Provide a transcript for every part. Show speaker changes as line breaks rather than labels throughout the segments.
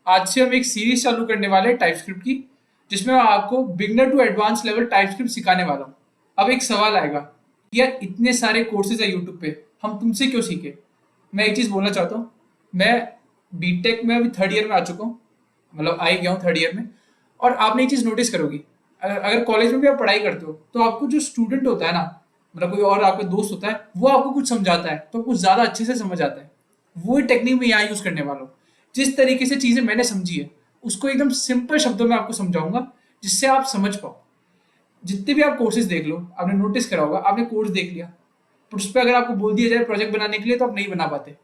आज से हम एक सीरीज चालू करने वाले हैं टाइपस्क्रिप्ट की, जिसमें मैं आपको beginner to advance level TypeScript सिखाने वाला हूँ। अब एक सवाल आएगा कि यार इतने सारे कोर्सेज है यूट्यूब पे, हम तुमसे क्यों सीखे। मैं एक चीज़ बोलना चाहता हूँ। मैं बीटेक में अभी थर्ड ईयर में आ चुका हूँ, मतलब आ ही गया हूँ थर्ड ईयर में। और आपने एक चीज़ नोटिस करोगी, अगर कॉलेज में भी आप पढ़ाई करते हो तो आपको जो स्टूडेंट होता है ना, मतलब कोई और आपका दोस्त होता है, वो आपको कुछ समझाता है तो कुछ ज़्यादा अच्छे से समझ आता है। वो टेक्निक मैं यहाँ यूज़ करने वाला हूँ। जिस तरीके से चीज़ें मैंने समझी है उसको एकदम सिंपल शब्दों में आपको समझाऊंगा, जिससे आप समझ पाओ। जितने भी आप कोर्सेज देख लो, आपने नोटिस करा होगा, आपने कोर्स देख लिया, पर उस पर अगर आपको बोल दिया जाए प्रोजेक्ट बनाने के लिए तो आप नहीं बना पाते।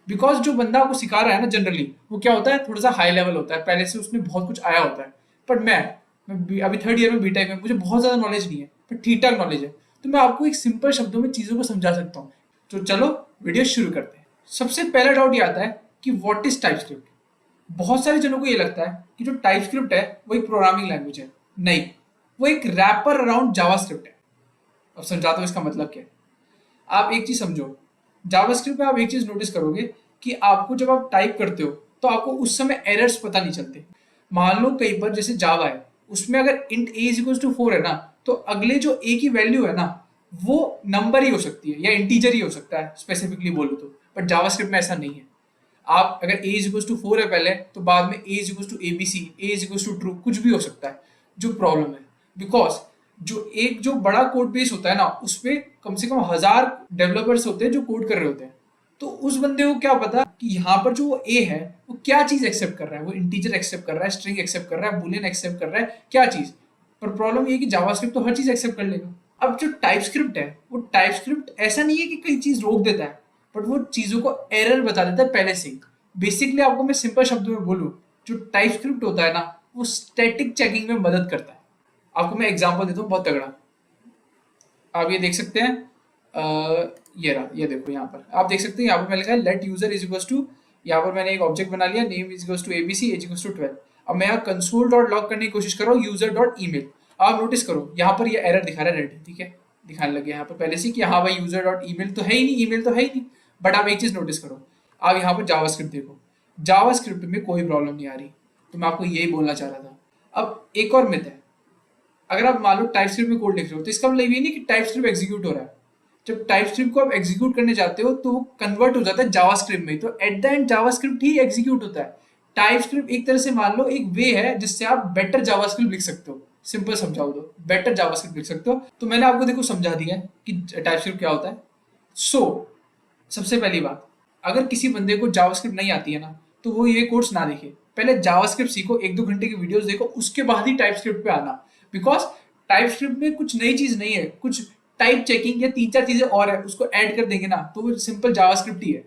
बिकॉज जो बंदा आपको सिखा रहा है ना, जनरली वो क्या होता है, थोड़ा सा हाई लेवल होता है, पहले से उसने बहुत कुछ आया होता है। पर मैं अभी थर्ड ईयर में बीटेक में, मुझे बहुत ज़्यादा नॉलेज नहीं है पर ठीक ठाक नॉलेज है, तो मैं आपको एक सिंपल शब्दों में चीज़ों को समझा सकता हूँ। तो चलो वीडियो शुरू करते हैं। सबसे पहला डाउट ये आता है कि व्हाट इज टाइपस्क्रिप्ट। बहुत सारे जनों को ये लगता है कि जो टाइपस्क्रिप्ट है वो एक प्रोग्रामिंग लैंग्वेज है। नहीं, वो एक रैपर अराउंड जावास्क्रिप्ट है। अब समझाता हूँ इसका मतलब क्या है। आप एक चीज समझो, जावास्क्रिप्ट में आप एक चीज नोटिस करोगे कि आपको जब आप टाइप करते हो तो आपको उस समय एरर्स पता नहीं चलते। मान लो कहीं पर जैसे जावा है, उसमें अगर int a is equal to 4 है ना, तो अगले जो ए की वैल्यू है ना, वो नंबर ही हो सकती है या इंटीजर ही हो सकता है, स्पेसिफिकली बोलो तो। बट जावास्क्रिप्ट में ऐसा नहीं है। आप अगर ए इज इक्वल टू 4 है पहले, तो बाद में A is equal to A B C, A is equal to true, कुछ भी हो सकता है। जो प्रॉब्लम है, बिकॉज जो बड़ा कोड बेस होता है ना, उसपे कम से कम 1000 डेवलपर्स होते हैं जो कोड कर रहे होते हैं। तो उस बंदे को क्या पता कि यहाँ पर जो वो ए है वो क्या चीज एक्सेप्ट कर रहा है, वो इंटीजर एक्सेप्ट कर रहा है, स्ट्रिंग एक्सेप्ट कर रहा है, बुलियन एक्सेप्ट कर रहा है, क्या चीज। पर प्रॉब्लम ये है कि जावास्क्रिप्ट तो हर चीज एक्सेप्ट कर लेगा। अब जो टाइपस्क्रिप्ट है, वो टाइपस्क्रिप्ट ऐसा नहीं है कि कई चीज रोक देता है, बट वो चीजों को एरर बता देता है पहले से ही। बेसिकली आपको मैं सिंपल शब्दों में बोलूँ, जो टाइपस्क्रिप्ट होता है ना, वो स्टैटिक चेकिंग में मदद करता है। आपको मैं एग्जांपल देता हूँ बहुत तगड़ा। आप ये देख सकते हैं, ये रहा, ये देखो यहाँ पर आप देख सकते हैं, यहाँ पर मैंने लिखा है let user is equal to, यहाँ पर मैंने एक ऑब्जेक्ट बना लिया, name is equal to ABC, age equal to 12। अब मैं यहाँ कंसोल डॉट लॉग करने की कोशिश कर रहा हूँ यूजर डॉट ईमेल। आप नोटिस करो यहाँ पर ये एरर दिखा रहा है रेड, ठीक है, दिखाने लगे यहाँ पर पहले से कि हाँ भाई यूजर डॉट ईमेल तो है ही नहीं, ईमेल तो है ही नहीं। बट आप एक चीज नोटिस करो, आप यहाँ पर जावास्क्रिप्ट देखो, जावास्क्रिप्ट में कोई प्रॉब्लम नहीं आ रही। तो मैं आपको यही बोलना चाह रहा था। अब एक और मिथ है, अगर आप मान लो टाइपस्क्रिप्ट में कोड लिख रहे हो तो इसका मतलब ये नहीं कि टाइपस्क्रिप्ट एग्जीक्यूट हो रहा है। जब टाइपस्क्रिप्ट को आप एग्जीक्यूट करने जाते हो तो वो कन्वर्ट हो जाता है जावास्क्रिप्ट में, तो at the end JavaScript he execute होता है। टाइपस्क्रिप्ट एक तरह से मान लो एक वे है जिससे आप बेटर जावास्क्रिप्ट लिख सकते हो। सिंपल समझाओ तो बेटर जावास्क्रिप्ट लिख सकते हो। तो मैंने आपको देखो समझा दिया है कि टाइपस्क्रिप्ट क्या होता है। सो सबसे पहली बात, अगर किसी बंदे को जावास्क्रिप्ट नहीं आती है ना, तो वो ये कोर्स ना देखे। पहले जावास्क्रिप्ट सीखो, 1-2 घंटे की वीडियोस देखो, उसके बाद ही टाइपस्क्रिप्ट पे आना। बिकॉज टाइपस्क्रिप्ट में कुछ नई चीज नहीं है, कुछ टाइप चेकिंग या 3-4 चीजें और है, उसको ऐड कर देंगे ना तो वो सिंपल जावास्क्रिप्ट ही है।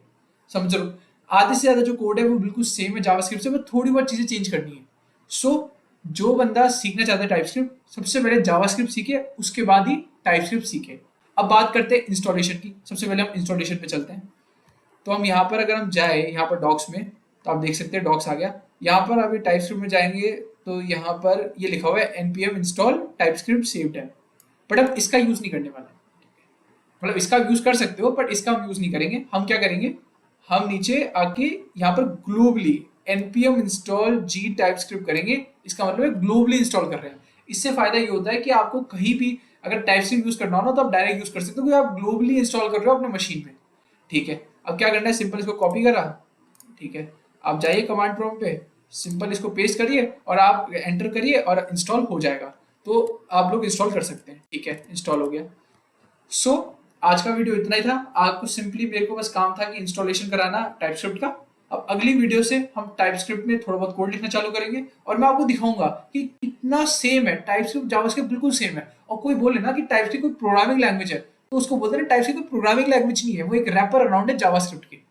समझ लो, आधे से ज्यादा जो कोड है वो बिल्कुल सेम है जावास्क्रिप्ट से, बस थोड़ी बहुत चीजें चेंज करनी है। सो जो बंदा सीखना चाहता है टाइपस्क्रिप्ट, सबसे पहले जावास्क्रिप्ट सीखे, उसके बाद ही टाइपस्क्रिप्ट सीखे। अब बात करते हैं इंस्टॉलेशन की। सबसे पहले हम इंस्टॉलेशन पे चलते हैं। तो हम यहाँ पर अगर हम जाए यहाँ पर डॉक्स में, तो आप देख सकते हैं डॉक्स आ गया। यहाँ पर अभी टाइपस्क्रिप्ट में जाएंगे तो यहाँ पर ये लिखा हुआ है npm install टाइपस्क्रिप्ट सेव्ड है। बट अब इसका यूज नहीं करने वाला है। मतलब इसका यूज कर सकते हो बट इसका हम यूज नहीं करेंगे। हम क्या करेंगे, हम नीचे आके यहाँ पर globally npm install g TypeScript करेंगे। इसका मतलब है ग्लोबली इंस्टॉल कर रहे हैं। इससे फायदा ये होता है कि आपको कहीं भी अगर टाइपस्क्रिप्ट यूज करना हो ना, तो आप डायरेक्ट यूज कर सकते हो, क्योंकि आप ग्लोबली इंस्टॉल कर रहे हो अपने मशीन पे। ठीक है, अब क्या करना है, सिंपल इसको कॉपी करा, ठीक है, आप जाइए कमांड प्रॉम्प्ट पे, सिंपल इसको पेस्ट करिए और आप एंटर करिए और इंस्टॉल हो जाएगा। तो आप लोग इंस्टॉल कर सकते हैं। ठीक है, इंस्टॉल हो गया। सो आज का वीडियो इतना ही था। आपको सिंपली मेरे को बस काम था कि इंस्टॉलेशन कराना टाइपस्क्रिप्ट का। अब अगली वीडियो से हम टाइपस्क्रिप्ट में थोड़ा बहुत कोड लिखना चालू करेंगे और मैं आपको दिखाऊंगा कि कितना सेम है टाइपस्क्रिप्ट जावास्क्रिप्ट, बिल्कुल सेम है। और कोई बोले ना कि टाइपस्क्रिप्ट कोई प्रोग्रामिंग लैंग्वेज है, तो उसको बोलते हैं टाइपस्क्रिप्ट कोई प्रोग्रामिंग लैंग्वेज नहीं है, वो एक रैपर अराउंड है जावास्क्रिप्ट की।